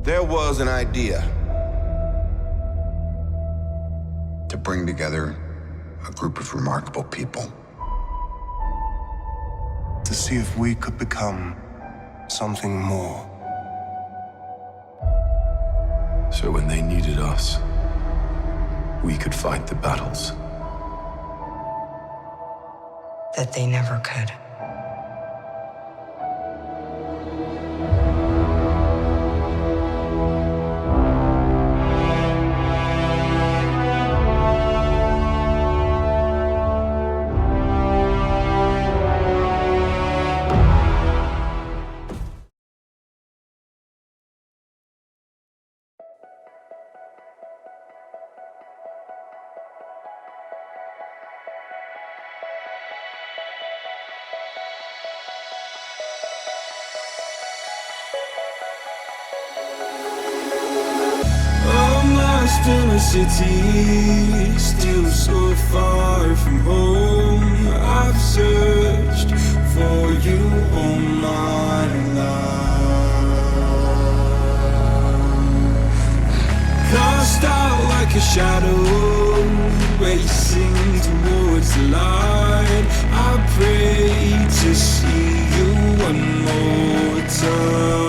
There was an idea to bring together a group of remarkable people. To see if we could become something more. So when they needed us, we could fight the battles that they never could. Lost in a city, still so far from home. I've searched for you all my life. Cast out like a shadow, racing towards the light. I pray to see you one more time.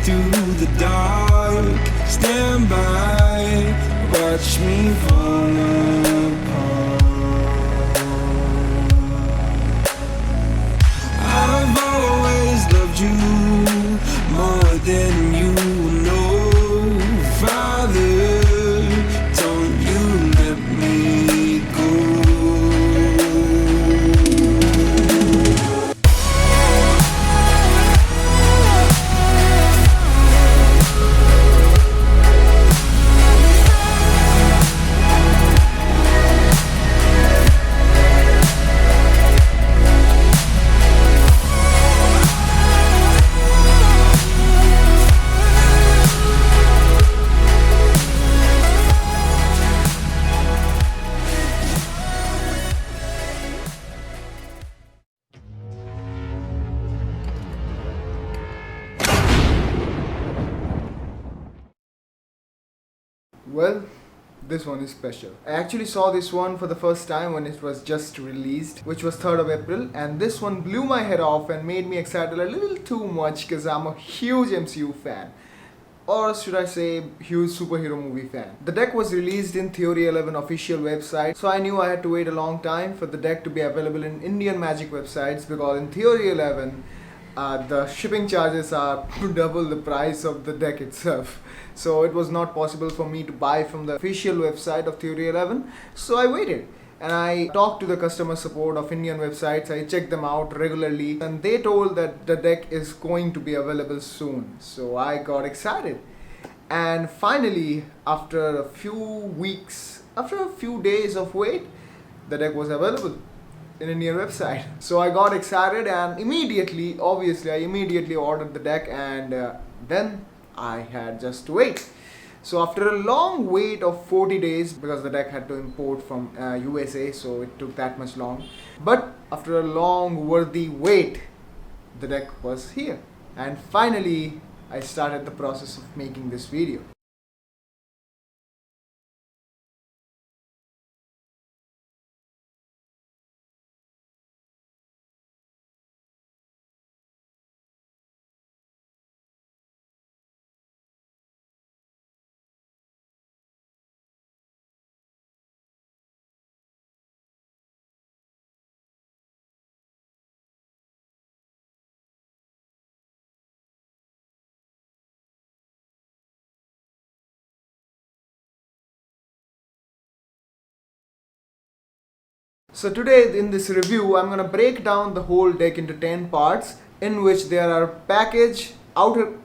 Through the dark, stand by, watch me fall apart. I've always loved you more than you know. Father, don't you let me go. Well, this one is special. I actually saw this one for the first time when it was just released, which was 3rd of April, and this one blew my head off and made me excited a little too much because I'm a huge MCU fan. Or should I say, huge superhero movie fan. The deck was released in Theory 11 official website, so I knew I had to wait a long time for the deck to be available in Indian Magic websites, because in Theory 11, the shipping charges are double the price of the deck itself. So it was not possible for me to buy from the official website of Theory 11. So I waited and I talked to the customer support of Indian websites. I checked them out regularly and they told that the deck is going to be available soon. So I got excited. And finally, after a few days of wait, the deck was available in Indian website. So I got excited and immediately ordered the deck, and then I had just to wait. So after a long wait of 40 days, because the deck had to import from USA, so it took that much long. But after a long worthy wait, the deck was here. And finally, I started the process of making this video. So today in this review, I'm gonna break down the whole deck into 10 parts in which there are package, outer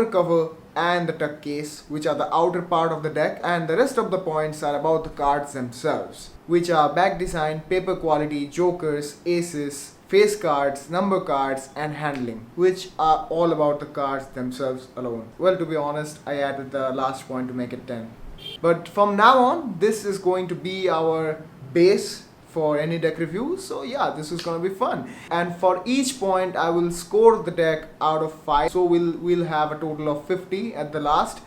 cover and the tuck case, which are the outer part of the deck, and the rest of the points are about the cards themselves, which are back design, paper quality, jokers, aces, face cards, number cards and handling, which are all about the cards themselves alone. Well, to be honest, I added the last point to make it 10. But from now on, this is going to be our base for any deck review. So yeah, this is gonna be fun. And for each point, I will score the deck out of 5. So we'll have a total of 50 at the last.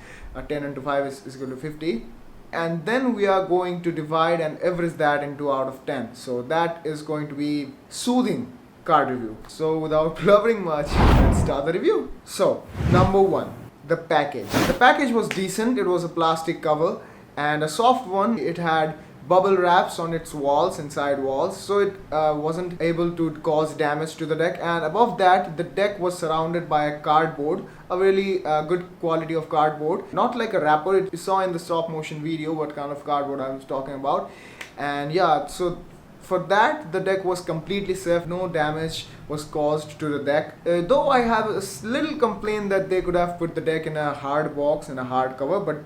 10 into 5 is equal to 50. And then we are going to divide and average that into out of 10. So that is going to be soothing card review. So without blubbering much, let's start the review. So number 1. The package. The package was decent. It was a plastic cover and a soft one. It had bubble wraps on its walls, inside walls, so it wasn't able to cause damage to the deck. And above that, the deck was surrounded by a cardboard, a really good quality of cardboard, not like a wrapper. You saw in the stop motion video what kind of cardboard I was talking about. And yeah, so for that, the deck was completely safe. No damage was caused to the deck. Though I have a little complaint that they could have put the deck in a hard box, in a hard cover, but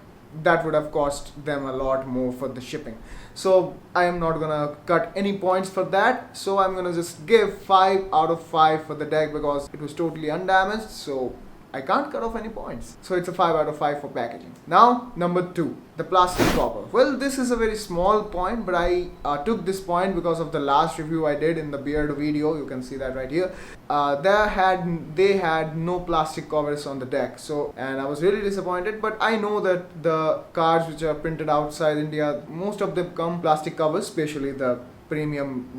that would have cost them a lot more for the shipping. So I am not gonna cut any points for that. So I'm gonna just give 5 out of 5 for the deck because it was totally undamaged. So I can't cut off any points. So it's a 5 out of 5 for packaging. Now, number 2, the plastic cover. Well, this is a very small point, but I took this point because of the last review I did in the beard video. You can see that right here. They had no plastic covers on the deck. So, and I was really disappointed, but I know that the cards which are printed outside India, most of them come plastic covers, especially the premium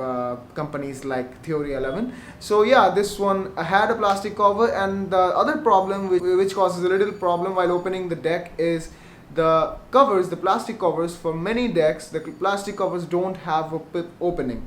companies like Theory 11. So yeah, this one had a plastic cover, and the other problem which causes a little problem while opening the deck is the covers, the plastic covers. For many decks, the plastic covers don't have a pip opening.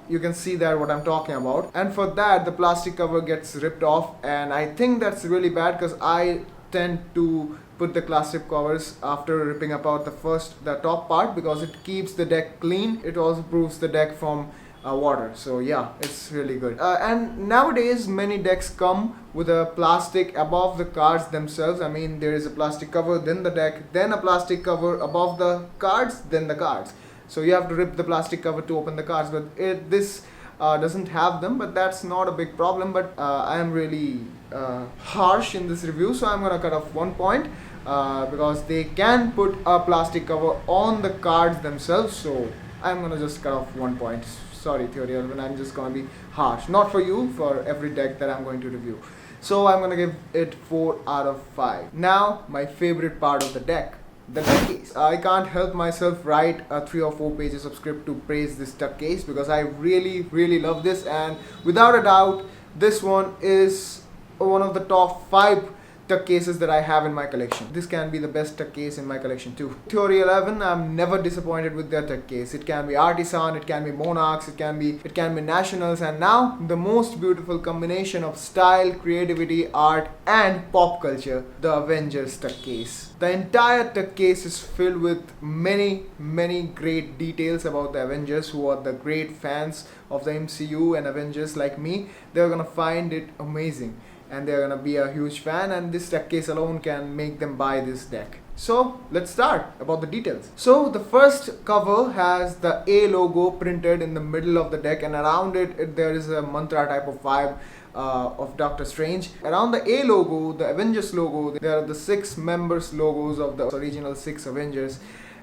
You can see that what I'm talking about, and for that the plastic cover gets ripped off, and I think that's really bad because I tend to put the plastic covers after ripping apart the top part because it keeps the deck clean. It also proves the deck from water. So yeah, it's really good. And nowadays many decks come with a plastic above the cards themselves. I mean, there is a plastic cover, then the deck, then a plastic cover above the cards, then the cards. So you have to rip the plastic cover to open the cards, but this doesn't have them, but that's not a big problem. But I am really harsh in this review, so I'm gonna cut off 1 point because they can put a plastic cover on the cards themselves. So I'm gonna just cut off 1 point. Sorry, Theory 11, I'm just gonna be harsh. Not for you, for every deck that I'm going to review. So I'm gonna give it 4 out of 5. Now, my favorite part of the deck. The tuck case. I can't help myself write 3 or 4 pages of script to praise this tuck case because I really love this, and without a doubt this one is one of the top 5 tuck cases that I have in my collection. This can be the best tuck case in my collection too. Theory 11, I'm never disappointed with their tuck case. It can be Artisan, it can be Monarchs, it can be Nationals, and now the most beautiful combination of style, creativity, art and pop culture, the Avengers tuck case. The entire tuck case is filled with many great details about the Avengers. Who are the great fans of the MCU and Avengers like me, they're gonna find it amazing. And they're gonna be a huge fan, and this deck case alone can make them buy this deck. So let's start about the details. So the first cover has the A logo printed in the middle of the deck, and around it there is a mantra type of vibe of Doctor Strange. Around the A logo, the Avengers logo, there are the 6 members logos of the original 6 Avengers,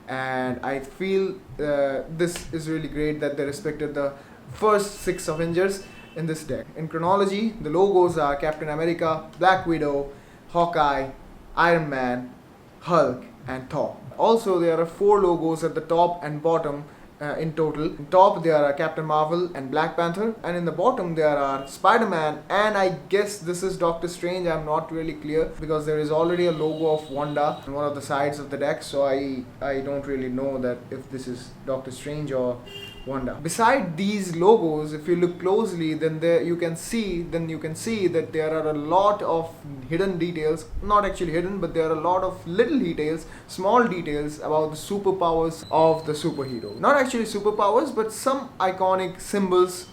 and I feel this is really great that they respected the first 6 Avengers in this deck. In chronology, the logos are Captain America, Black Widow, Hawkeye, Iron Man, Hulk and Thor. Also, there are 4 logos at the top and bottom in total. In top there are Captain Marvel and Black Panther, and in the bottom there are Spider-Man, and I guess this is Doctor Strange. I'm not really clear because there is already a logo of Wanda on one of the sides of the deck, so I don't really know that if this is Doctor Strange or Wanda. Beside these logos, if you look closely, then you can see that there are a lot of hidden details. Not actually hidden, but there are a lot of little details, small details about the superpowers of the superhero. Not actually superpowers, but some iconic symbols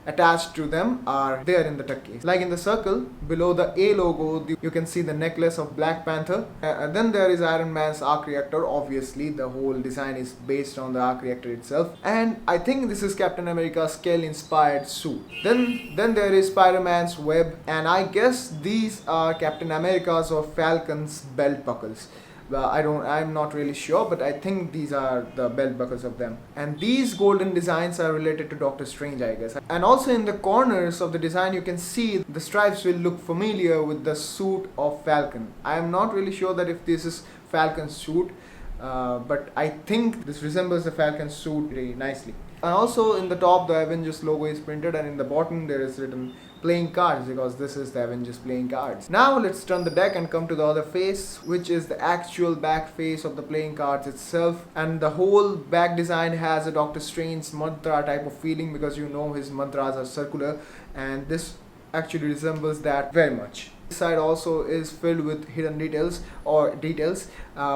attached to them are there in the tuck case. Like in the circle below the A logo, you can see the necklace of Black Panther. Then there is Iron Man's arc reactor. Obviously the whole design is based on the arc reactor itself, and I think this is Captain America's scale inspired suit. Then there is Spider-Man's web, and I guess these are Captain America's or Falcon's belt buckles. I'm not really sure, but I think these are the belt buckles of them. And these golden designs are related to Doctor Strange, I guess. And also in the corners of the design, you can see the stripes will look familiar with the suit of Falcon. I am not really sure that if this is Falcon's suit, but I think this resembles the Falcon's suit very nicely. And also in the top, the Avengers logo is printed, and in the bottom there is written playing cards, because this is the Avengers playing cards. Now let's turn the deck and come to the other face, which is the actual back face of the playing cards itself. And the whole back design has a Doctor Strange mantra type of feeling, because you know his mantras are circular, and this actually resembles that very much. This side also is filled with hidden details,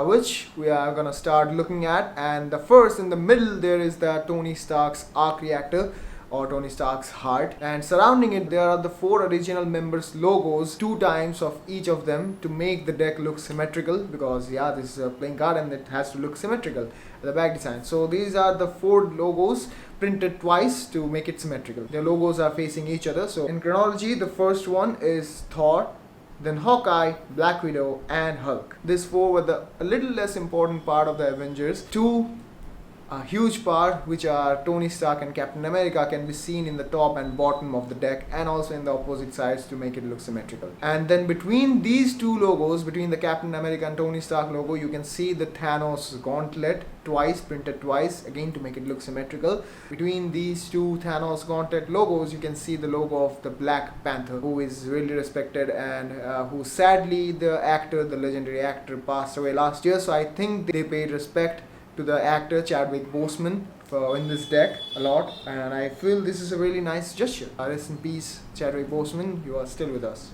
which we are gonna start looking at. And the first, in the middle, there is the Tony Stark's arc reactor, or Tony Stark's heart, and surrounding it there are the 4 original members logos, 2 times of each of them, to make the deck look symmetrical, because yeah, this is a playing card and it has to look symmetrical, the back design. So these are the 4 logos printed twice to make it symmetrical. The logos are facing each other. So in chronology, the first one is Thor, then Hawkeye, Black Widow, and Hulk. These 4 were a little less important part of the Avengers. 2 a huge part, which are Tony Stark and Captain America, can be seen in the top and bottom of the deck, and also in the opposite sides to make it look symmetrical. And then between these 2 logos, between the Captain America and Tony Stark logo, you can see the Thanos gauntlet twice, printed twice, again to make it look symmetrical. Between these 2 Thanos gauntlet logos, you can see the logo of the Black Panther, who is really respected, and who sadly, the legendary actor, passed away last year. So I think they paid respect to the actor Chadwick Boseman in this deck a lot, and I feel this is a really nice gesture. Rest in peace, Chadwick Boseman. You are still with us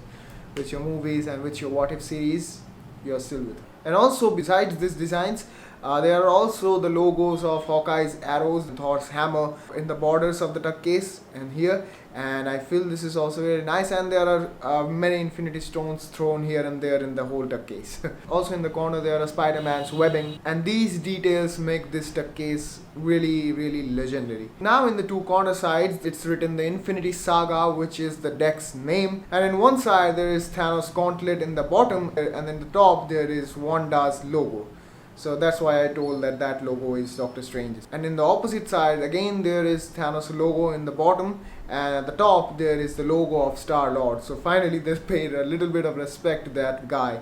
with your movies and with your What If series. You are still with us. And also, besides these designs, there are also the logos of Hawkeye's arrows, Thor's hammer in the borders of the tuck case and here, and I feel this is also very nice. And there are many infinity stones thrown here and there in the whole tuck case. Also in the corner there are Spider-Man's webbing, and these details make this tuck case really, really legendary. Now in the 2 corner sides, it's written the Infinity Saga, which is the deck's name, and in one side there is Thanos gauntlet in the bottom, and in the top there is Wanda's logo. So that's why I told that logo is Doctor Strange's. And in the opposite side, again there is Thanos logo in the bottom, and at the top there is the logo of Star-Lord. So finally they paid a little bit of respect to that guy,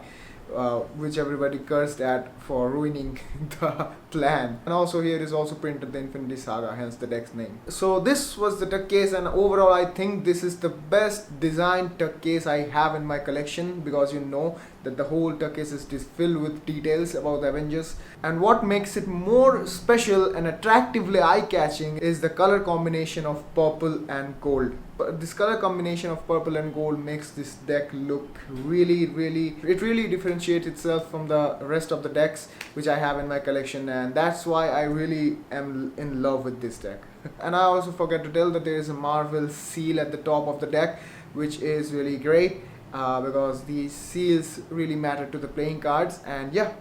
which everybody cursed at for ruining the plan. And also here is also printed the Infinity Saga, hence the deck's name. So this was the tuck case, and overall I think this is the best designed tuck case I have in my collection, because you know that the whole tuck case is filled with details about the Avengers. And what makes it more special and attractively eye-catching is the color combination of purple and gold. But this color combination of purple and gold makes this deck look really, it really differentiates itself from the rest of the decks which I have in my collection, and that's why I really am in love with this deck. And I also forgot to tell that there is a Marvel seal at the top of the deck, which is really great. Because these seals really matter to the playing cards, and yeah,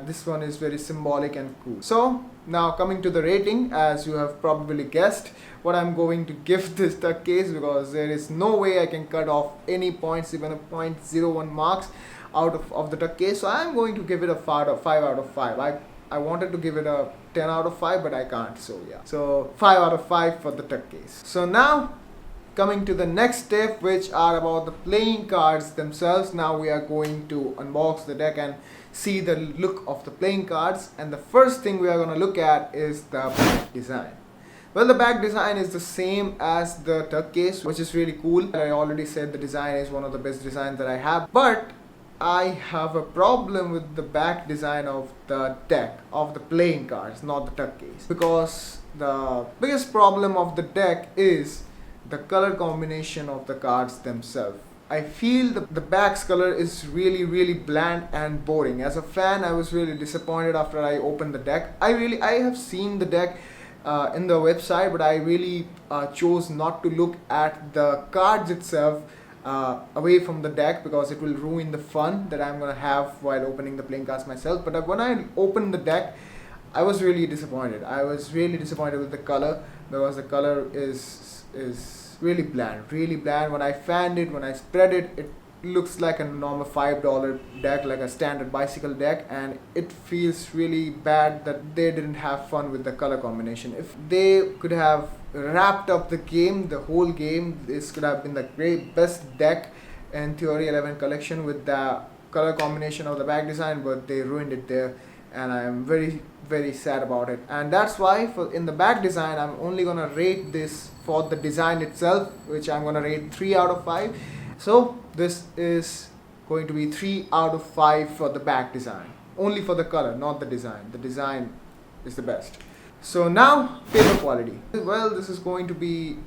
this one is very symbolic and cool. So now coming to the rating, as you have probably guessed what I'm going to give this tuck case, because there is no way I can cut off any points, even a 0.01 marks out of the tuck case. So I'm going to give it a 5 out of 5. I wanted to give it a 10 out of 5, but I can't, so yeah. So 5 out of 5 for the tuck case. So now coming to the next step, which are about the playing cards themselves. Now we are going to unbox the deck and see the look of the playing cards, and the first thing we are going to look at is the back design. Well, the back design is the same as the tuck case, which is really cool. I already said the design is one of the best designs that I have, but I have a problem with the back design of the deck, of the playing cards, not the tuck case. Because the biggest problem of the deck is the color combination of the cards themselves. I feel the back's color is really bland and boring. As a fan, I was really disappointed after I opened the deck. I have seen the deck in the website, but I really chose not to look at the cards itself away from the deck, because it will ruin the fun that I'm gonna have while opening the playing cards myself. But when I opened the deck, I was really disappointed. I was really disappointed with the color, because the color is really bland. When I fanned it, when I spread it, it looks like a normal $5 deck, like a standard bicycle deck, and it feels really bad that they didn't have fun with the color combination. If they could have wrapped up the game, the whole game, this could have been the best deck in Theory 11 collection with the color combination of the back design, but they ruined it there, and I am very sad about it. And that's why in the back design, I'm only gonna rate this for the design itself, which I'm gonna rate 3 out of 5. So this is going to be 3 out of 5 for the back design, only for the color, not the design. The design is the best. So now, paper quality. Well, this is going to be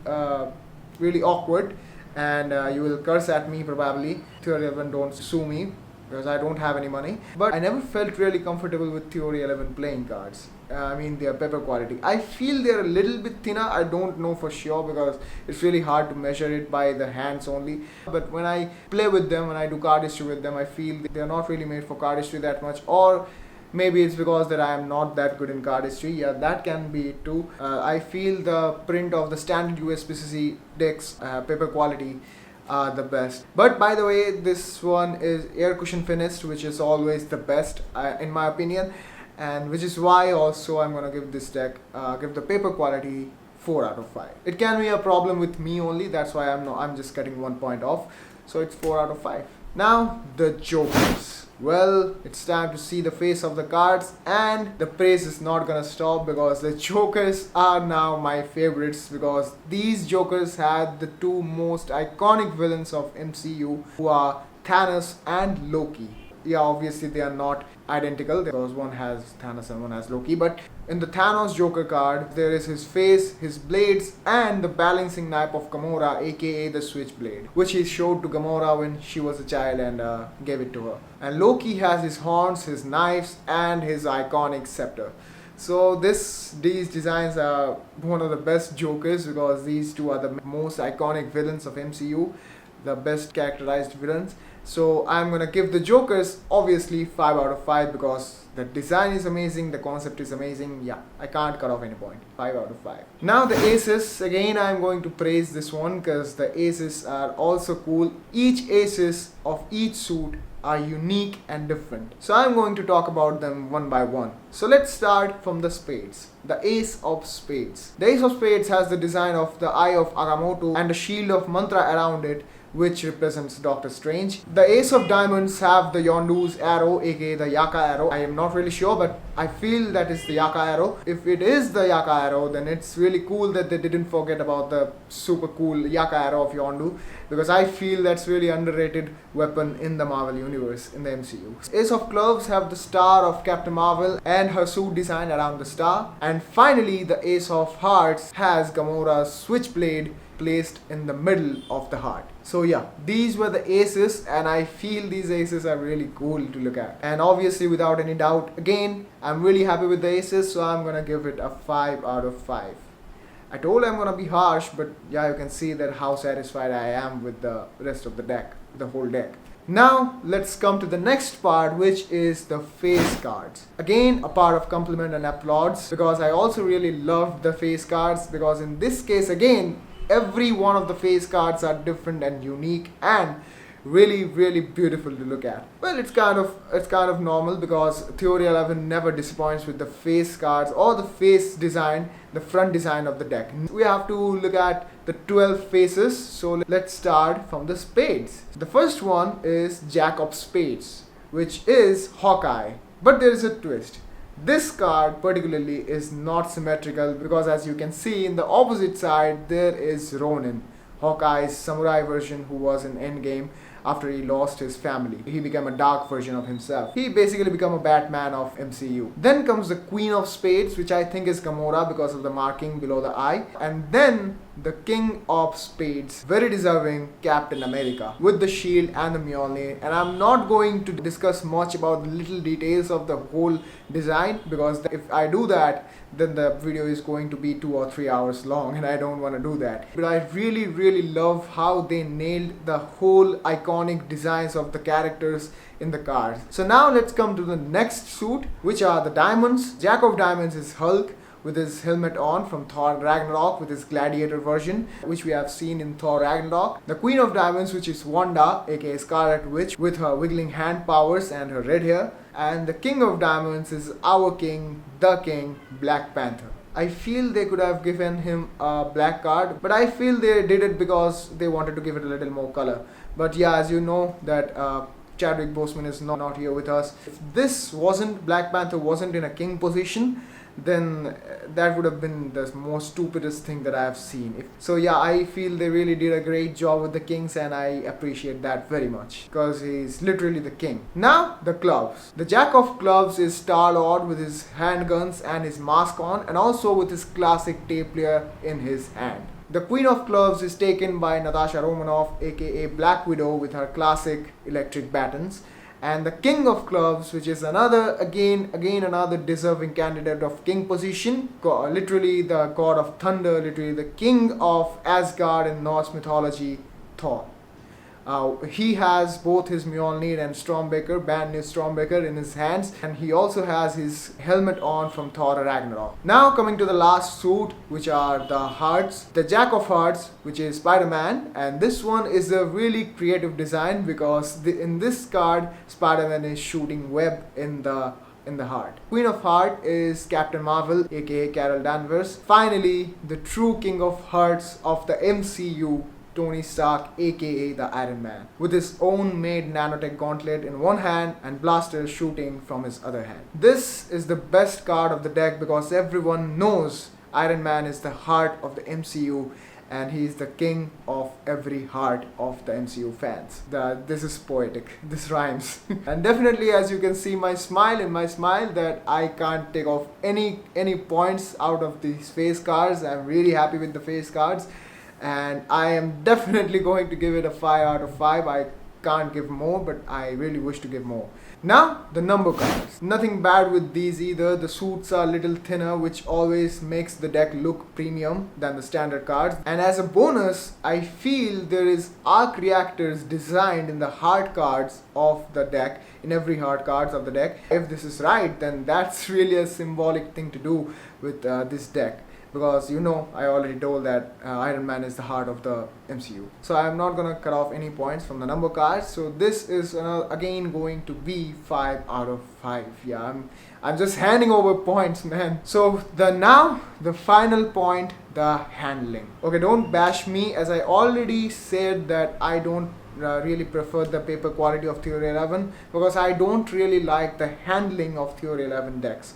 really awkward, and you will curse at me probably. Theory 11, don't sue me, because I don't have any money. But I never felt really comfortable with Theory 11 playing cards. I mean, their paper quality. I feel they're a little bit thinner. I don't know for sure, because it's really hard to measure it by the hands only. But when I play with them, when I do cardistry with them, I feel they're not really made for cardistry that much. Or maybe it's because that I am not that good in cardistry. Yeah, that can be it too. I feel the print of the standard USPCC decks paper quality are the best. But by the way, this one is air cushion finished, which is always the best in my opinion, and which is why also I'm gonna give this deck give the paper quality 4 out of 5. It can be a problem with me only, that's why I'm just cutting 1 point off, so it's 4 out of 5. Now the jokers. Well, it's time to see the face of the cards, and the praise is not gonna stop, because the jokers are now my favorites, because these jokers had the two most iconic villains of MCU, who are Thanos and Loki. Yeah, obviously they are not identical, because one has Thanos and one has Loki, but in the Thanos Joker card, there is his face, his blades, and the balancing knife of Gamora, aka the Switchblade, which he showed to Gamora when she was a child and gave it to her. And Loki has his horns, his knives, and his iconic scepter. So these designs are one of the best Jokers, because these two are the most iconic villains of MCU, the best characterized villains. So I'm gonna give the Jokers obviously 5 out of 5, because the design is amazing, the concept is amazing. Yeah, I can't cut off any point. 5 out of 5. Now the aces, again I'm going to praise this one, because the aces are also cool. Each aces of each suit are unique and different. So I'm going to talk about them one by one. So let's start from the spades. The ace of spades. The ace of spades has the design of the eye of Agamotto and a shield of mantra around it, which represents Doctor Strange. The ace of diamonds have the Yondu's arrow, aka the Yaka arrow. I am not really sure, but I feel that is the Yaka arrow. If it is the Yaka arrow, then it's really cool that they didn't forget about the super cool Yaka arrow of Yondu, because I feel that's really underrated weapon in the Marvel universe, in the MCU. Ace of clubs have the star of Captain Marvel and her suit design around the star. And finally, the ace of hearts has Gamora's switchblade placed in the middle of the heart. So yeah, these were the aces, and I feel these aces are really cool to look at. And obviously, without any doubt, again, I'm really happy with the aces, so I'm gonna give it a 5 out of 5. I told I'm gonna be harsh, but yeah, you can see that how satisfied I am with the rest of the deck, the whole deck. Now let's come to the next part, which is the face cards. Again, a part of compliment and applauds, because I also really loved the face cards, because in this case again, every one of the face cards are different and unique and really beautiful to look at. Well, it's kind of normal, because Theory 11 never disappoints with the face cards or the face design, the front design of the deck. We have to look at the 12 faces, so let's start from the spades. The first one is Jack of Spades, which is Hawkeye, but there is a twist. This card particularly is not symmetrical, because as you can see in the opposite side there is Ronin, Hawkeye's samurai version who was in Endgame. after he lost his family. He became a dark version of himself. He basically became a Batman of MCU. Then comes the Queen of Spades, which I think is Gamora because of the marking below the eye. And then the King of Spades, very deserving Captain America, with the shield and the Mjolnir. And I'm not going to discuss much about the little details of the whole design, because if I do that, then the video is going to be 2 or 3 hours long, and I don't want to do that. But I really love how they nailed the whole iconic designs of the characters in the cards. So now let's come to the next suit, which are the diamonds. Jack of Diamonds is Hulk, with his helmet on from Thor Ragnarok, with his gladiator version, which we have seen in Thor Ragnarok. The Queen of Diamonds, which is Wanda, aka Scarlet Witch, with her wiggling hand powers and her red hair. And the King of Diamonds is our king, the King, Black Panther. I feel they could have given him a black card, but I feel they did it because they wanted to give it a little more color. But yeah, as you know that Chadwick Boseman is not here with us. If this wasn't, Black Panther wasn't in a king position, then that would have been the most stupidest thing that I have seen. So yeah, I feel they really did a great job with the kings, and I appreciate that very much, because he's literally the king. Now the clubs. The Jack of Clubs is Star-Lord with his handguns and his mask on, and also with his classic tape player in his hand. The Queen of Clubs is taken by Natasha Romanoff, aka Black Widow, with her classic electric batons. And the King of Clubs, which is another deserving candidate of king position, literally the god of thunder, literally the king of Asgard in Norse mythology, Thor. He has both his Mjolnir and Stormbreaker, brand new Stormbreaker, in his hands, and he also has his helmet on from Thor Ragnarok. Now coming to the last suit, which are the Hearts. The Jack of Hearts, which is Spider-Man, and this one is a really creative design, because in this card Spider-Man is shooting web in the heart. Queen of Heart is Captain Marvel, aka Carol Danvers. Finally, the true King of Hearts of the MCU, Tony Stark, aka the Iron Man, with his own made nanotech gauntlet in one hand and blasters shooting from his other hand. This is the best card of the deck, because everyone knows Iron Man is the heart of the MCU, and he is the king of every heart of the MCU fans. This is poetic. This rhymes. And definitely, as you can see my smile, that I can't take off any points out of these face cards. I'm really happy with the face cards, and I am definitely going to give it a 5 out of 5. I can't give more, but I really wish to give more. Now, the number cards. Nothing bad with these either. The suits are a little thinner, which always makes the deck look premium than the standard cards. And as a bonus, I feel there is arc reactors designed in the heart cards of the deck, in every heart cards of the deck. If this is right, then that's really a symbolic thing to do with this deck. Because you know, I already told that Iron Man is the heart of the MCU. So I'm not gonna cut off any points from the number cards. So this is again going to be 5 out of 5. Yeah, I'm just handing over points, man. So the final point, the handling. Okay, don't bash me, as I already said that I don't really prefer the paper quality of Theory 11, because I don't really like the handling of Theory 11 decks.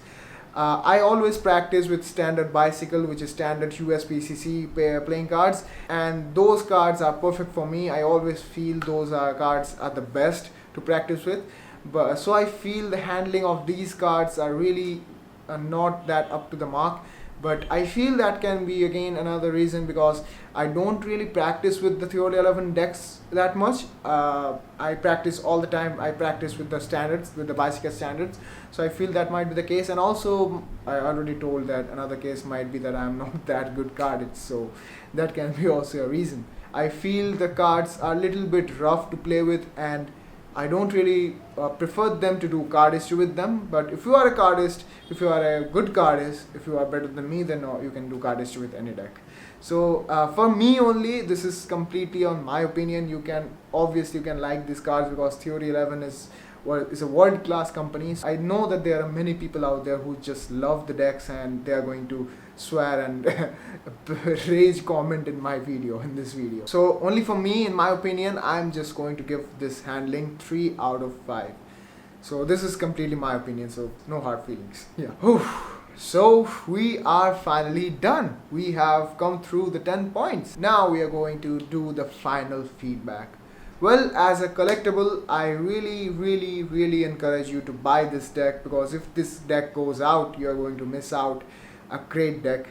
I always practice with standard bicycle, which is standard USPCC playing cards, and those cards are perfect for me. I always feel those cards are the best to practice with. But so I feel the handling of these cards are really not that up to the mark. But I feel that can be again another reason, because I don't really practice with the Theory 11 decks that much. I practice all the time. I practice with the standards, with the bicycle standards. So I feel that might be the case. And also, I already told that another case might be that I'm not that good carded. So that can be also a reason. I feel the cards are a little bit rough to play with, and I don't really prefer them to do cardistry with them. But if you are a cardist, if you are a good cardist, if you are better than me, then you can do cardistry with any deck. So for me only, this is completely on my opinion. You can obviously like these cards, because Theory 11 is a world-class company. I know that there are many people out there who just love the decks, and they are going to swear and rage comment in this video. So only for me, in my opinion, I'm just going to give this handling 3 out of 5. So this is completely my opinion, so no hard feelings. Yeah. So we are finally done. We have come through the 10 points. Now we are going to do the final feedback, Well, as a collectible, I really encourage you to buy this deck, because if this deck goes out, you're going to miss out a great deck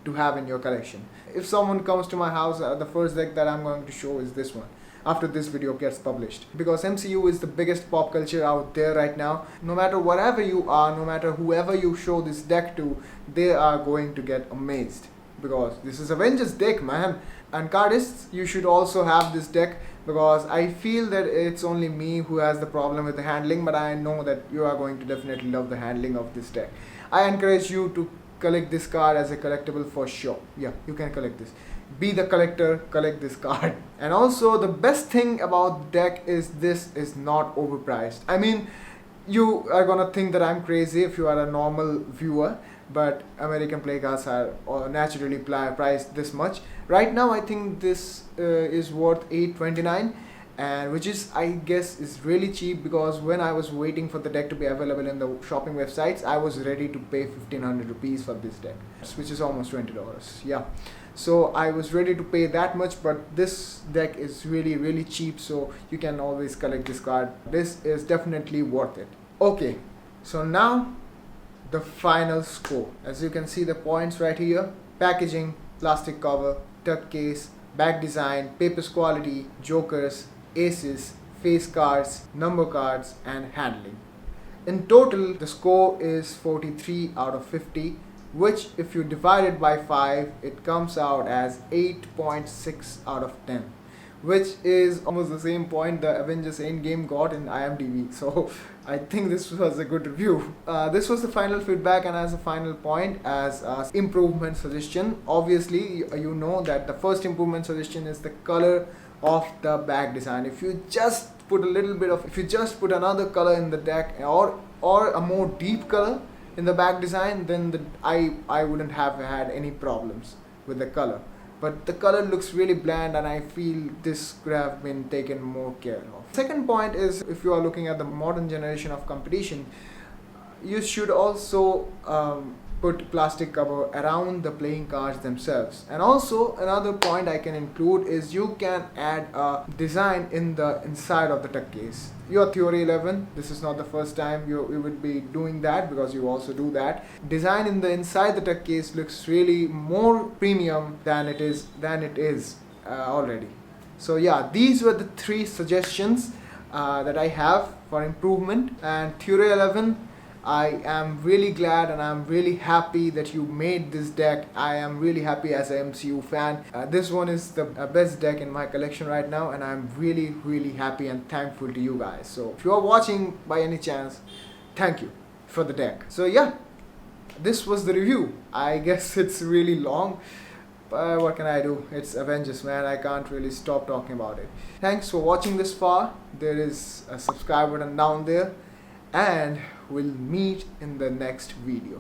to have in your collection. If someone comes to my house, the first deck that I'm going to show is this one after this video gets published, because MCU is the biggest pop culture out there right now. No matter whatever you are, no matter whoever you show this deck to, they are going to get amazed, because this is Avengers deck, man. And cardists, you should also have this deck, because I feel that it's only me who has the problem with the handling, but I know that you are going to definitely love the handling of this deck. I encourage you to collect this card as a collectible for sure. Yeah, you can collect this. Be the collector, collect this card. And also, the best thing about the deck is this is not overpriced. I mean, you are gonna think that I'm crazy if you are a normal viewer, but American play cards are naturally priced this much. Right now, I think this is worth $8.29, and which is, I guess, is really cheap, because when I was waiting for the deck to be available in the shopping websites, I was ready to pay 1,500 rupees for this deck, which is almost $20. Yeah, so I was ready to pay that much, but this deck is really cheap, so you can always collect this card. This is definitely worth it. Okay, so now the final score. As you can see the points right here: packaging, plastic cover, tuck case, back design, papers quality, jokers, aces, face cards, number cards, and handling. In total, the score is 43 out of 50, which if you divide it by 5, it comes out as 8.6 out of 10, which is almost the same point the Avengers Endgame got in IMDb. So I think this was a good review. This was the final feedback, and as a final point, as improvement suggestion, obviously you know that the first improvement suggestion is the color of the back design. If you just put another color in the deck, or a more deep color in the back design, then I wouldn't have had any problems with the color. But the color looks really bland, and I feel this could have been taken more care of. Second point is, if you are looking at the modern generation of competition, you should also put plastic cover around the playing cards themselves. And also, another point I can include is you can add a design in the inside of the tuck case. Your Theory 11, this is not the first time you would be doing that, because you also do that. Design in the inside the tuck case looks really more premium than it is already. So yeah, these were the 3 suggestions that I have for improvement. And Theory 11, I am really glad and I'm really happy that you made this deck. I am really happy as an MCU fan. This one is the best deck in my collection right now, and I'm really happy and thankful to you guys. So if you are watching by any chance, thank you for the deck. So yeah, this was the review. I guess it's really long, but what can I do? It's Avengers, man. I can't really stop talking about it. Thanks for watching this far. There is a subscribe button down there, and we'll meet in the next video.